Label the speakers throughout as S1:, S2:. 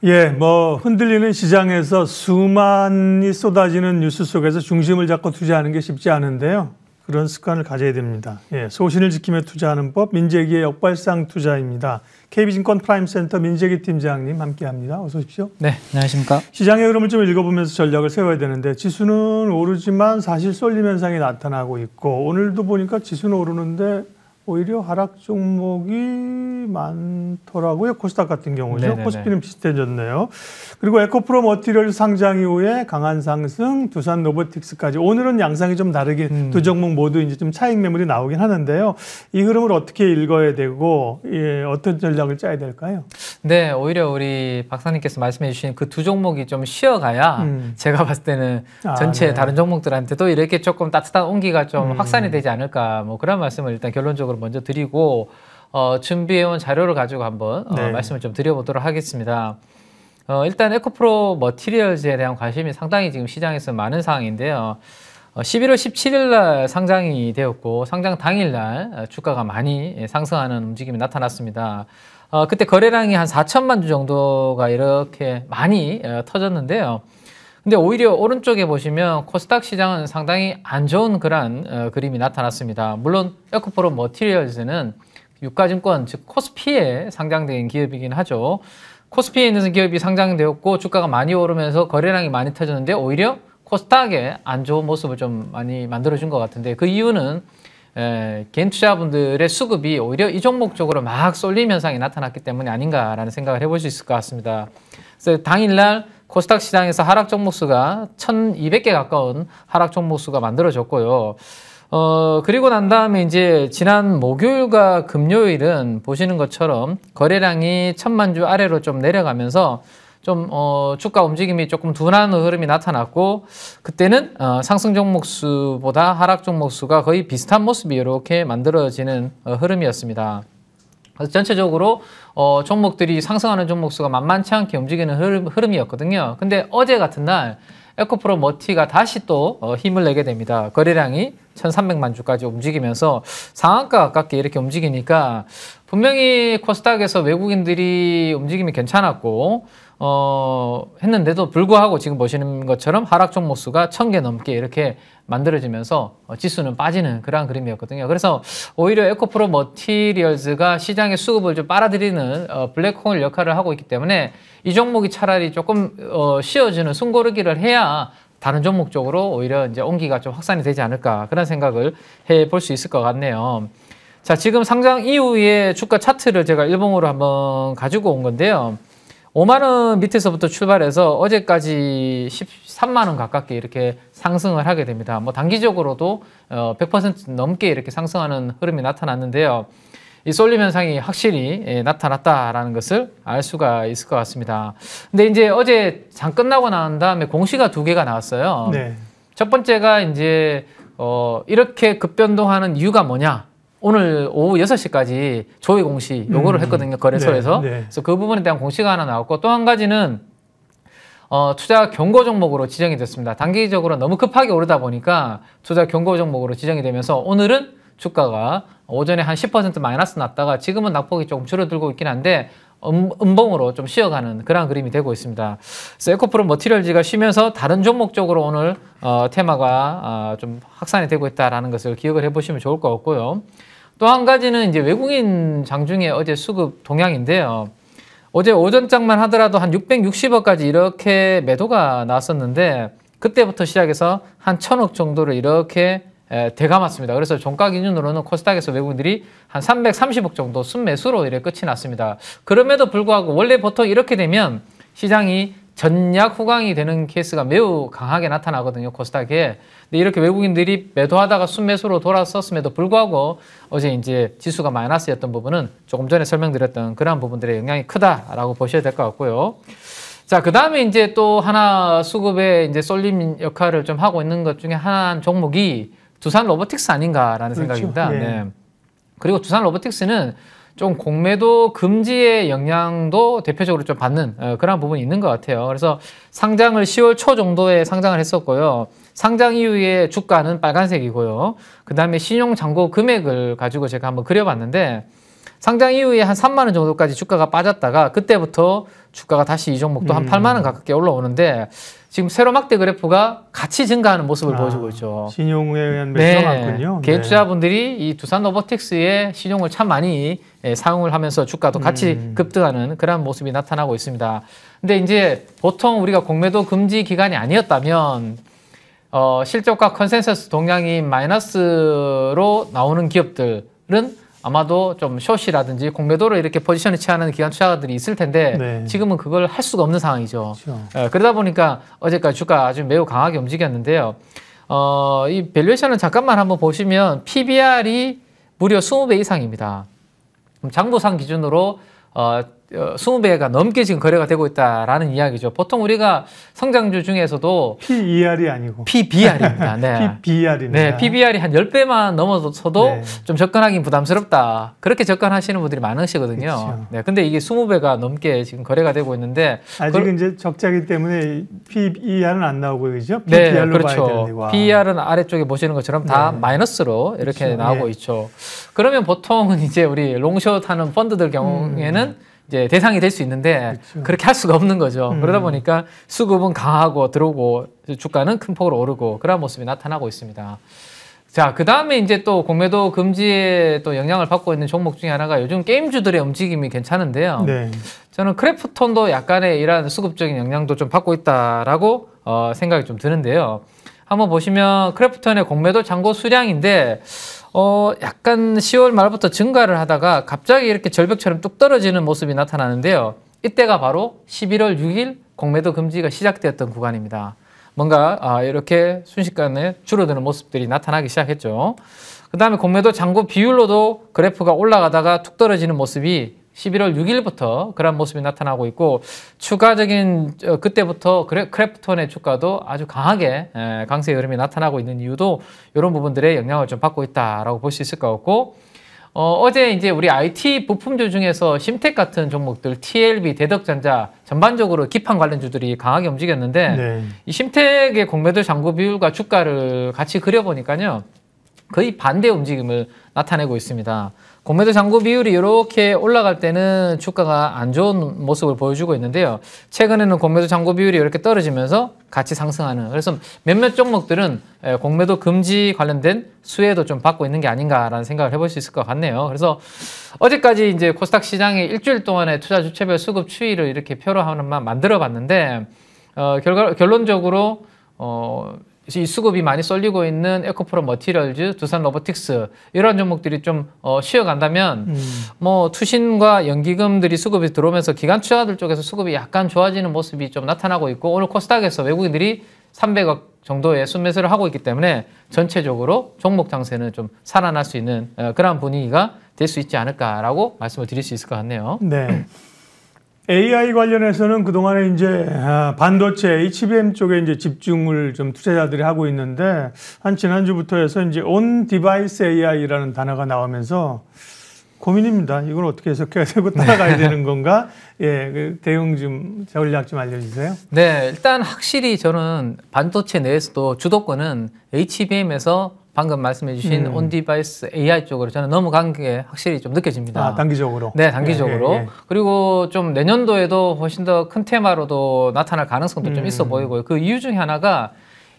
S1: 예, 뭐 흔들리는 시장에서 수만이 쏟아지는 뉴스 속에서 중심을 잡고 투자하는 게 쉽지 않은데요. 그런 습관을 가져야 됩니다. 예, 소신을 지키며 투자하는 법, 민재기의 역발상 투자입니다. KB증권 프라임센터 민재기 팀장님 함께합니다. 어서 오십시오.
S2: 네, 안녕하십니까.
S1: 시장의 흐름을 좀 읽어보면서 전략을 세워야 되는데 지수는 오르지만 사실 쏠림 현상이 나타나고 있고 오늘도 보니까 지수는 오르는데 오히려 하락 종목이 많더라고요. 코스닥 같은 경우죠.
S2: 네네네.
S1: 코스피는 비슷해졌네요. 그리고 에코프로 머티리얼 상장 이후에 강한 상승, 두산 로보틱스까지. 오늘은 양상이 좀 다르게 두 종목 모두 이제 좀 차익 매물이 나오긴 하는데요. 이 흐름을 어떻게 읽어야 되고 어떤 전략을 짜야 될까요?
S2: 네, 오히려 우리 박사님께서 말씀해 주신 그 두 종목이 좀 쉬어가야 제가 봤을 때는 전체
S1: 네.
S2: 다른 종목들한테도 이렇게 조금 따뜻한 온기가 좀 확산이 되지 않을까 뭐 그런 말씀을 일단 결론적으로 먼저 드리고 준비해온 자료를 가지고 한번
S1: 네.
S2: 말씀을 좀 드려보도록 하겠습니다. 일단 에코프로 머티리얼즈에 대한 관심이 상당히 지금 시장에서 많은 상황인데요. 11월 17일 날 상장이 되었고 상장 당일 날 주가가 많이 상승하는 움직임이 나타났습니다. 그때 거래량이 한 4천만 주 정도가 이렇게 많이 터졌는데요. 근데 오히려 오른쪽에 보시면 코스닥 시장은 상당히 안 좋은 그런 그림이 나타났습니다. 물론 에코프로 머티리얼즈는 유가증권 즉 코스피에 상장된 기업이긴 하죠. 코스피에 있는 기업이 상장되었고 주가가 많이 오르면서 거래량이 많이 터졌는데 오히려 코스닥에 안 좋은 모습을 좀 많이 만들어준 것 같은데 그 이유는 개인 투자분들의 수급이 오히려 이 종목 쪽으로 막 쏠림 현상이 나타났기 때문이 아닌가라는 생각을 해볼 수 있을 것 같습니다. 그래서 당일날 코스닥 시장에서 하락 종목수가 1,200개 가까운 하락 종목수가 만들어졌고요. 그리고 난 다음에 이제 지난 목요일과 금요일은 보시는 것처럼 거래량이 1,000만 주 아래로 좀 내려가면서 좀 주가 움직임이 조금 둔한 흐름이 나타났고 그때는 상승 종목수보다 하락 종목수가 거의 비슷한 모습이 이렇게 만들어지는 흐름이었습니다. 그래서 전체적으로 종목들이 상승하는 종목수가 만만치 않게 움직이는 흐름이었거든요. 근데 어제 같은 날 에코프로 머티가 다시 또 힘을 내게 됩니다. 거래량이 1,300만 주까지 움직이면서 상한가 가깝게 이렇게 움직이니까 분명히 코스닥에서 외국인들이 움직임이 괜찮았고 했는데도 불구하고 지금 보시는 것처럼 하락 종목수가 1,000개 넘게 이렇게 만들어지면서 지수는 빠지는 그러한 그림이었거든요. 그래서 오히려 에코프로 머티리얼즈가 시장의 수급을 좀 빨아들이는 블랙홀 역할을 하고 있기 때문에 이 종목이 차라리 조금 쉬어지는 숨고르기를 해야 다른 종목 쪽으로 오히려 이제 온기가 좀 확산이 되지 않을까 그런 생각을 해볼 수 있을 것 같네요. 자, 지금 상장 이후에 주가 차트를 제가 일봉으로 한번 가지고 온 건데요. 5만 원 밑에서부터 출발해서 어제까지 13만 원 가깝게 이렇게 상승을 하게 됩니다. 뭐 단기적으로도 100% 넘게 이렇게 상승하는 흐름이 나타났는데요. 이 쏠림 현상이 확실히 나타났다라는 것을 알 수가 있을 것 같습니다. 근데 이제 어제 장 끝나고 난 다음에 공시가 2개가 나왔어요.
S1: 네.
S2: 첫 번째가 이제 이렇게 급변동하는 이유가 뭐냐? 오늘 오후 6시까지 조회 공시 요거를 했거든요. 거래소에서.
S1: 네, 네.
S2: 그래서 그 부분에 대한 공시가 하나 나왔고 또 한 가지는 투자 경고 종목으로 지정이 됐습니다. 단기적으로 너무 급하게 오르다 보니까 투자 경고 종목으로 지정이 되면서 오늘은 주가가 오전에 한 10% 마이너스 났다가 지금은 낙폭이 조금 줄어들고 있긴 한데 음봉으로 좀 쉬어가는 그런 그림이 되고 있습니다. 그래서 에코프로 머티리얼즈가 쉬면서 다른 종목 쪽으로 오늘 테마가 좀 확산이 되고 있다는 것을 기억을 해보시면 좋을 것 같고요. 또 한 가지는 이제 외국인 장중에 어제 수급 동향인데요. 어제 오전장만 하더라도 한 660억까지 이렇게 매도가 나왔었는데 그때부터 시작해서 한 1,000억 정도를 이렇게 대감았습니다. 그래서 종가 기준으로는 코스닥에서 외국인들이 한 330억 정도 순매수로 이렇게 끝이 났습니다. 그럼에도 불구하고 원래 보통 이렇게 되면 시장이 전약 후강이 되는 케이스가 매우 강하게 나타나거든요. 코스닥에. 근데 이렇게 외국인들이 매도하다가 순매수로 돌아섰음에도 불구하고 어제 이제 지수가 마이너스였던 부분은 조금 전에 설명드렸던 그러한 부분들의 영향이 크다라고 보셔야 될 것 같고요. 자, 그 다음에 이제 또 하나 수급에 이제 쏠림 역할을 좀 하고 있는 것 중에 한 종목이 두산 로보틱스 아닌가라는
S1: 그렇죠.
S2: 생각입니다.
S1: 예.
S2: 네. 그리고 두산 로보틱스는 좀 공매도 금지의 영향도 대표적으로 좀 받는 그런 부분이 있는 것 같아요. 그래서 상장을 10월 초 정도에 상장을 했었고요. 상장 이후에 주가는 빨간색이고요. 그 다음에 신용 잔고 금액을 가지고 제가 한번 그려봤는데 상장 이후에 한 3만 원 정도까지 주가가 빠졌다가 그때부터 주가가 다시 이 종목도 한 8만 원 가깝게 올라오는데 지금 세로 막대 그래프가 같이 증가하는 모습을 보여주고 있죠.
S1: 신용에 의한 매수가 많군요.
S2: 개인 투자분들이 이 두산 로보틱스의 신용을 참 많이 사용을 하면서 주가도 같이 급등하는 그런 모습이 나타나고 있습니다. 근데 이제 보통 우리가 공매도 금지 기간이 아니었다면 실적과 컨센서스 동향이 마이너스로 나오는 기업들은 아마도 좀 숏이라든지 공매도를 이렇게 포지션을 취하는 기관 투자자들이 있을 텐데
S1: 네.
S2: 지금은 그걸 할 수가 없는 상황이죠.
S1: 그렇죠.
S2: 그러다 보니까 어제까지 주가 아주 매우 강하게 움직였는데요. 이 밸류에이션은 잠깐만 한번 보시면 PBR이 무려 20배 이상입니다. 장부상 기준으로 20배가 넘게 지금 거래가 되고 있다라는 이야기죠. 보통 우리가 성장주 중에서도
S1: PER이 아니고
S2: PBR입니다. 네.
S1: PBR입니다.
S2: 네, PBR이 한 10배만 넘어서도
S1: 네.
S2: 좀 접근하기 부담스럽다. 그렇게 접근하시는 분들이 많으시거든요.
S1: 그렇죠.
S2: 네, 근데 이게 20배가 넘게 지금 거래가 되고 있는데
S1: 아직은 이제 적자기 때문에 PER은 안 나오고 그죠?
S2: 네,
S1: PBR로 봐야
S2: 그렇죠.
S1: 되는 거고.
S2: PER은 아래쪽에 보시는 것처럼 다
S1: 네.
S2: 마이너스로 이렇게
S1: 그렇죠.
S2: 나오고
S1: 예.
S2: 있죠. 그러면 보통은 이제 우리 롱숏 하는 펀드들 경우에는 이제 대상이 될 수 있는데
S1: 그렇죠.
S2: 그렇게 할 수가 없는 거죠. 그러다 보니까 수급은 강하고 들어오고 주가는 큰 폭으로 오르고 그런 모습이 나타나고 있습니다. 자, 그 다음에 이제 또 공매도 금지에 또 영향을 받고 있는 종목 중에 하나가 요즘 게임주들의 움직임이 괜찮은데요.
S1: 네.
S2: 저는 크래프톤도 약간의 이러한 수급적인 영향도 좀 받고 있다라고 생각이 좀 드는데요. 한번 보시면 크래프톤의 공매도 잔고 수량인데 약간 10월 말부터 증가를 하다가 갑자기 이렇게 절벽처럼 뚝 떨어지는 모습이 나타나는데요. 이때가 바로 11월 6일 공매도 금지가 시작되었던 구간입니다. 뭔가 이렇게 순식간에 줄어드는 모습들이 나타나기 시작했죠. 그 다음에 공매도 잔고 비율로도 그래프가 올라가다가 툭 떨어지는 모습이 11월 6일부터 그런 모습이 나타나고 있고 추가적인 그때부터 크래프톤의 주가도 아주 강하게 강세의 흐름이 나타나고 있는 이유도 이런 부분들의 영향을 좀 받고 있다라고 볼 수 있을 것 같고 어제 이제 우리 IT 부품주 중에서 심텍 같은 종목들 TLB, 대덕전자 전반적으로 기판 관련주들이 강하게 움직였는데
S1: 네.
S2: 이 심텍의 공매도 잔고 비율과 주가를 같이 그려보니까요 거의 반대 움직임을 나타내고 있습니다. 공매도 잔고 비율이 이렇게 올라갈 때는 주가가 안 좋은 모습을 보여주고 있는데요. 최근에는 공매도 잔고 비율이 이렇게 떨어지면서 같이 상승하는 그래서 몇몇 종목들은 공매도 금지 관련된 수혜도 좀 받고 있는 게 아닌가라는 생각을 해볼 수 있을 것 같네요. 그래서 어제까지 이제 코스닥 시장의 일주일 동안의 투자 주체별 수급 추이를 이렇게 표로 하나만 만들어 봤는데 결론적으로 이 수급이 많이 쏠리고 있는 에코프로 머티리얼즈, 두산 로보틱스 이런 종목들이 좀 쉬어간다면 뭐 투신과 연기금들이 수급이 들어오면서 기관 투자자들 쪽에서 수급이 약간 좋아지는 모습이 좀 나타나고 있고 오늘 코스닥에서 외국인들이 300억 정도의 순매수를 하고 있기 때문에 전체적으로 종목 장세는 좀 살아날 수 있는 그런 분위기가 될 수 있지 않을까라고 말씀을 드릴 수 있을 것 같네요.
S1: 네. AI 관련해서는 그동안에 이제 반도체 HBM 쪽에 이제 집중을 좀 투자자들이 하고 있는데 한 지난주부터 해서 이제 온 디바이스 AI라는 단어가 나오면서 고민입니다. 이걸 어떻게 해석해야 되고 따라가야 되는 건가? 예, 그 대응 전략 좀 알려주세요.
S2: 네, 일단 확실히 저는 반도체 내에서도 주도권은 HBM에서 방금 말씀해 주신 온디바이스 AI 쪽으로 저는 넘어간 게 확실히 좀 느껴집니다.
S1: 단기적으로?
S2: 네, 단기적으로.
S1: 예, 예.
S2: 그리고 좀 내년도에도 훨씬 더 큰 테마로도 나타날 가능성도 좀 있어 보이고요. 그 이유 중에 하나가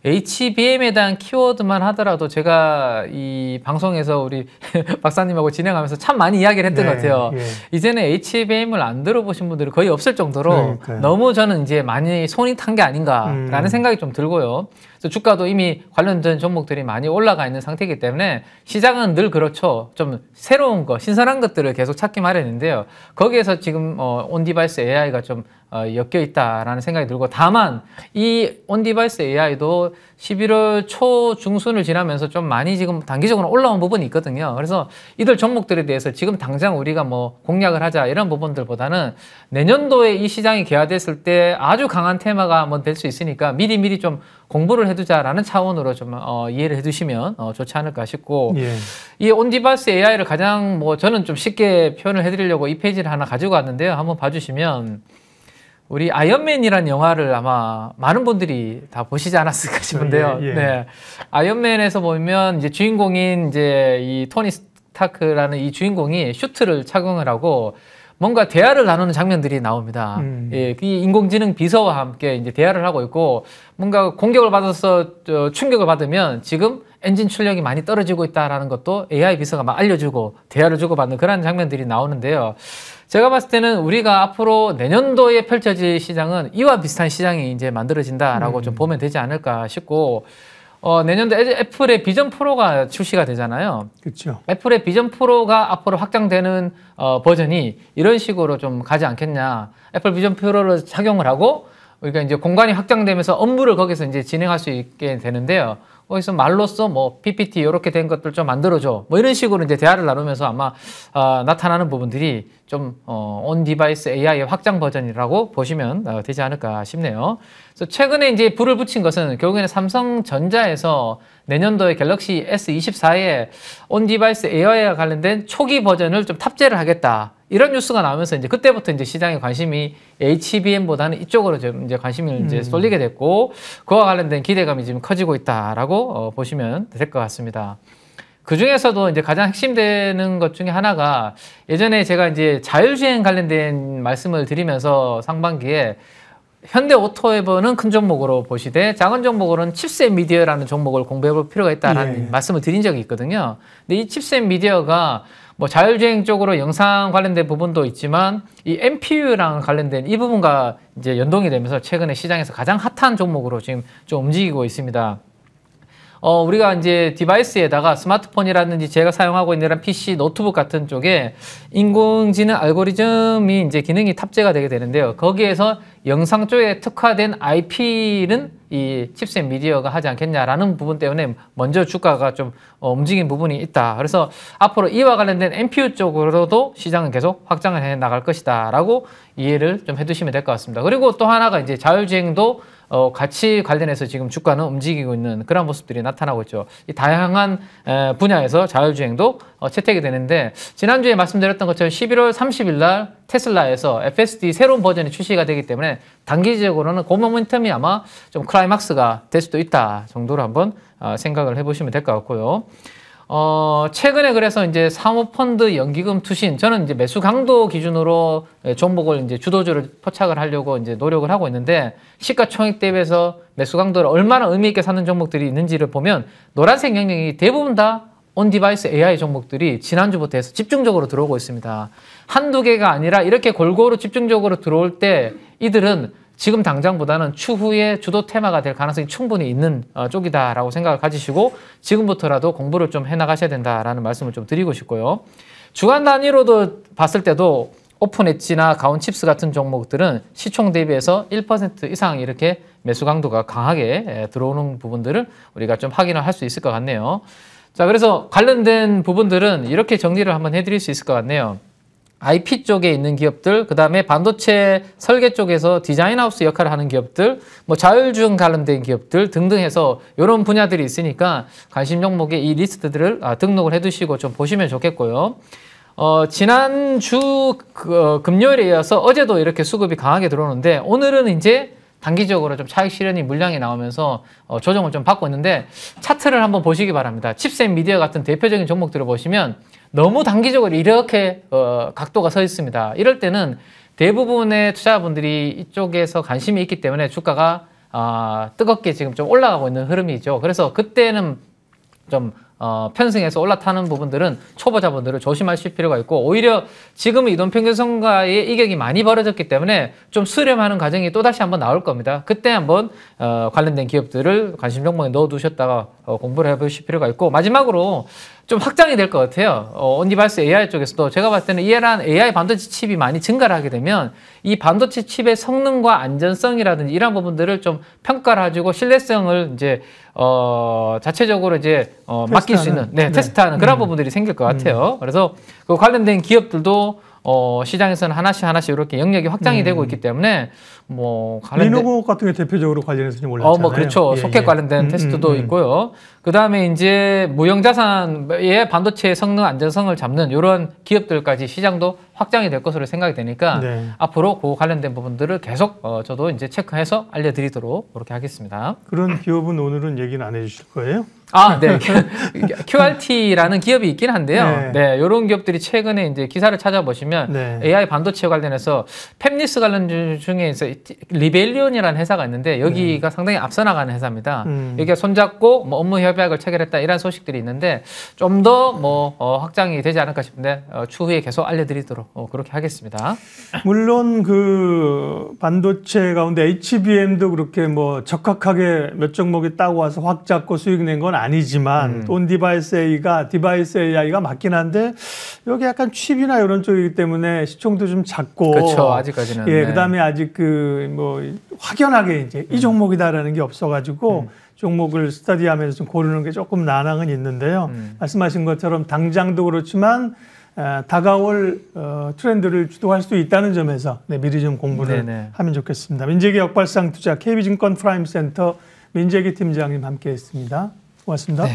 S2: HBM에 대한 키워드만 하더라도 제가 이 방송에서 우리 박사님하고 진행하면서 참 많이 이야기를 했던 것 같아요.
S1: 예.
S2: 이제는 HBM을 안 들어보신 분들이 거의 없을 정도로
S1: 그러니까요.
S2: 너무 저는 이제 많이 손이 탄 게 아닌가라는 생각이 좀 들고요. 그래서 주가도 이미 관련된 종목들이 많이 올라가 있는 상태이기 때문에 시장은 늘 그렇죠. 좀 새로운 거, 신선한 것들을 계속 찾기 마련인데요. 거기에서 지금 온디바이스 AI가 좀 엮여 있다라는 생각이 들고 다만 이 온디바이스 AI도 11월 초 중순을 지나면서 좀 많이 지금 단기적으로 올라온 부분이 있거든요. 그래서 이들 종목들에 대해서 지금 당장 우리가 뭐 공략을 하자 이런 부분들보다는 내년도에 이 시장이 개화됐을 때 아주 강한 테마가 한번 될 수 있으니까 미리 좀 공부를 해두자라는 차원으로 좀 이해를 해두시면 좋지 않을까 싶고
S1: 예.
S2: 이 온디바이스 AI를 가장 뭐 저는 좀 쉽게 표현을 해드리려고 이 페이지를 하나 가지고 왔는데요. 한번 봐주시면 우리 아이언맨이라는 영화를 아마 많은 분들이 다 보시지 않았을까 싶은데요.
S1: 예.
S2: 네. 아이언맨에서 보면 이제 주인공인 이제 이 토니 스타크라는 이 주인공이 슈트를 착용을 하고 뭔가 대화를 나누는 장면들이 나옵니다. 예, 이 인공지능 비서와 함께 이제 대화를 하고 있고 뭔가 공격을 받아서 충격을 받으면 지금 엔진 출력이 많이 떨어지고 있다라는 것도 AI 비서가 막 알려주고 대화를 주고받는 그런 장면들이 나오는데요. 제가 봤을 때는 우리가 앞으로 내년도에 펼쳐질 시장은 이와 비슷한 시장이 이제 만들어진다라고 좀 보면 되지 않을까 싶고 내년도 애플의 비전 프로가 출시가 되잖아요.
S1: 그렇죠.
S2: 애플의 비전 프로가 앞으로 확장되는 버전이 이런 식으로 좀 가지 않겠냐. 애플 비전 프로를 착용을 하고 우리가 이제 공간이 확장되면서 업무를 거기서 이제 진행할 수 있게 되는데요. 거기서 말로써 뭐 PPT 이렇게 된 것들 좀 만들어줘. 뭐 이런 식으로 이제 대화를 나누면서 아마 나타나는 부분들이 좀 온 디바이스 AI의 확장 버전이라고 보시면 되지 않을까 싶네요. 그래서 최근에 이제 불을 붙인 것은 결국에는 삼성전자에서 내년도에 갤럭시 S24에 온 디바이스 AI와 관련된 초기 버전을 좀 탑재를 하겠다. 이런 뉴스가 나오면서 이제 그때부터 이제 시장의 관심이 HBM보다는 이쪽으로 좀 이제 관심을 이제 쏠리게 됐고 그와 관련된 기대감이 지금 커지고 있다라고 보시면 될 것 같습니다. 그 중에서도 이제 가장 핵심되는 것 중에 하나가 예전에 제가 이제 자율주행 관련된 말씀을 드리면서 상반기에 현대오토에버는 큰 종목으로 보시되 작은 종목으로는 칩셋 미디어라는 종목을 공부해 볼 필요가 있다라는 말씀을 드린 적이 있거든요. 근데 이 칩셋 미디어가 뭐 자율주행 쪽으로 영상 관련된 부분도 있지만 이 NPU랑 관련된 이 부분과 이제 연동이 되면서 최근에 시장에서 가장 핫한 종목으로 지금 좀 움직이고 있습니다. 우리가 이제 디바이스에다가 스마트폰이라든지 제가 사용하고 있는 이런 PC, 노트북 같은 쪽에 인공지능 알고리즘이 이제 기능이 탑재가 되게 되는데요. 거기에서 영상 쪽에 특화된 IP는 이 칩셋 미디어가 하지 않겠냐라는 부분 때문에 먼저 주가가 좀 움직인 부분이 있다. 그래서 앞으로 이와 관련된 NPU 쪽으로도 시장은 계속 확장을 해 나갈 것이다 라고 이해를 좀 해두시면 될 것 같습니다. 그리고 또 하나가 이제 자율주행도 같이 관련해서 지금 주가는 움직이고 있는 그런 모습들이 나타나고 있죠. 이 다양한 분야에서 자율주행도 채택이 되는데 지난주에 말씀드렸던 것처럼 11월 30일 날 테슬라에서 FSD 새로운 버전이 출시가 되기 때문에 단기적으로는 그 모멘텀이 아마 좀 클라이막스가 될 수도 있다 정도로 한번 생각을 해보시면 될 것 같고요. 최근에 그래서 이제 사모펀드 연기금 투신, 저는 이제 매수 강도 기준으로 종목을 이제 주도주를 포착을 하려고 이제 노력을 하고 있는데 시가총액 대비해서 매수 강도를 얼마나 의미 있게 사는 종목들이 있는지를 보면 노란색 영역이 대부분 다 온 디바이스 AI 종목들이 지난주부터 해서 집중적으로 들어오고 있습니다. 한두 개가 아니라 이렇게 골고루 집중적으로 들어올 때 이들은 지금 당장보다는 추후에 주도 테마가 될 가능성이 충분히 있는 쪽이다라고 생각을 가지시고 지금부터라도 공부를 좀 해나가셔야 된다라는 말씀을 좀 드리고 싶고요. 주간 단위로도 봤을 때도 오픈 엣지나 가온 칩스 같은 종목들은 시총 대비해서 1% 이상 이렇게 매수 강도가 강하게 들어오는 부분들을 우리가 좀 확인을 할 수 있을 것 같네요. 자, 그래서 관련된 부분들은 이렇게 정리를 한번 해드릴 수 있을 것 같네요. IP 쪽에 있는 기업들, 그 다음에 반도체 설계 쪽에서 디자인하우스 역할을 하는 기업들, 뭐 자율주행 관련된 기업들 등등 해서 이런 분야들이 있으니까 관심 종목에 이 리스트들을 등록을 해두시고 좀 보시면 좋겠고요. 지난주 금요일에 이어서 어제도 이렇게 수급이 강하게 들어오는데 오늘은 이제 단기적으로 좀 차익 실현이 물량이 나오면서 조정을 좀 받고 있는데 차트를 한번 보시기 바랍니다. 칩셋 미디어 같은 대표적인 종목들을 보시면 너무 단기적으로 이렇게 각도가 서 있습니다. 이럴 때는 대부분의 투자자분들이 이쪽에서 관심이 있기 때문에 주가가 뜨겁게 지금 좀 올라가고 있는 흐름이죠. 그래서 그때는 좀 편승해서 올라타는 부분들은 초보자분들을 조심하실 필요가 있고 오히려 지금은 이동평균선과의 이격이 많이 벌어졌기 때문에 좀 수렴하는 과정이 또다시 한번 나올 겁니다. 그때 한번 관련된 기업들을 관심 종목에 넣어두셨다가 공부를 해보실 필요가 있고 마지막으로 좀 확장이 될 것 같아요. 온디바이스 AI 쪽에서도 제가 봤을 때는 이런 AI 반도체 칩이 많이 증가를 하게 되면 이 반도체 칩의 성능과 안전성이라든지 이런 부분들을 좀 평가를 해주고 신뢰성을 이제 자체적으로 이제 맡길 수 있는 테스트하는 그런 부분들이 생길 것 같아요. 그래서 그 관련된 기업들도 시장에서는 하나씩 이렇게 영역이 확장이 되고 있기 때문에 뭐 관련된
S1: 리노버 같은 게 대표적으로 관련해서 좀 올랐잖아요.
S2: 뭐 그렇죠.
S1: 예,
S2: 소켓
S1: 예.
S2: 관련된 테스트도 있고요. 그 다음에 이제 무형자산의 반도체 성능 안전성을 잡는 이런 기업들까지 시장도 확장이 될 것으로 생각이 되니까
S1: 네.
S2: 앞으로 그 관련된 부분들을 계속 저도 이제 체크해서 알려드리도록 그렇게 하겠습니다.
S1: 그런 기업은 오늘은 얘기는 안 해주실 거예요?
S2: 아, 네. QRT라는 기업이 있긴 한데요.
S1: 네.
S2: 네, 이런 기업들이 최근에 이제 기사를 찾아보시면
S1: 네.
S2: AI 반도체 관련해서 팹리스 관련 중에서 리벨리온이라는 회사가 있는데 여기가 상당히 앞서 나가는 회사입니다. 여기가 손잡고 뭐 업무 협약을 체결했다 이런 소식들이 있는데 좀 더 뭐 확장이 되지 않을까 싶은데 추후에 계속 알려드리도록 그렇게 하겠습니다.
S1: 물론 그 반도체 가운데 HBM도 그렇게 뭐 적합하게 몇 종목이 따고 와서 확 잡고 수익 낸 건 아니지만 온 디바이스 AI가 맞긴 한데 여기 약간 칩이나 이런 쪽이기 때문에 시총도 좀 작고
S2: 그렇죠. 아직까지는.
S1: 예,
S2: 네.
S1: 그다음에 아직 그 뭐 확연하게 이제 이 종목이다라는 게 없어가지고 종목을 스터디하면서 좀 고르는 게 조금 난항은 있는데요. 말씀하신 것처럼 당장도 그렇지만 다가올 트렌드를 주도할 수 있다는 점에서 네, 미리 좀 공부를
S2: 네네.
S1: 하면 좋겠습니다. 민재기 역발상 투자 KB증권 프라임센터 민재기 팀장님 함께했습니다. 고맙습니다.
S2: 네.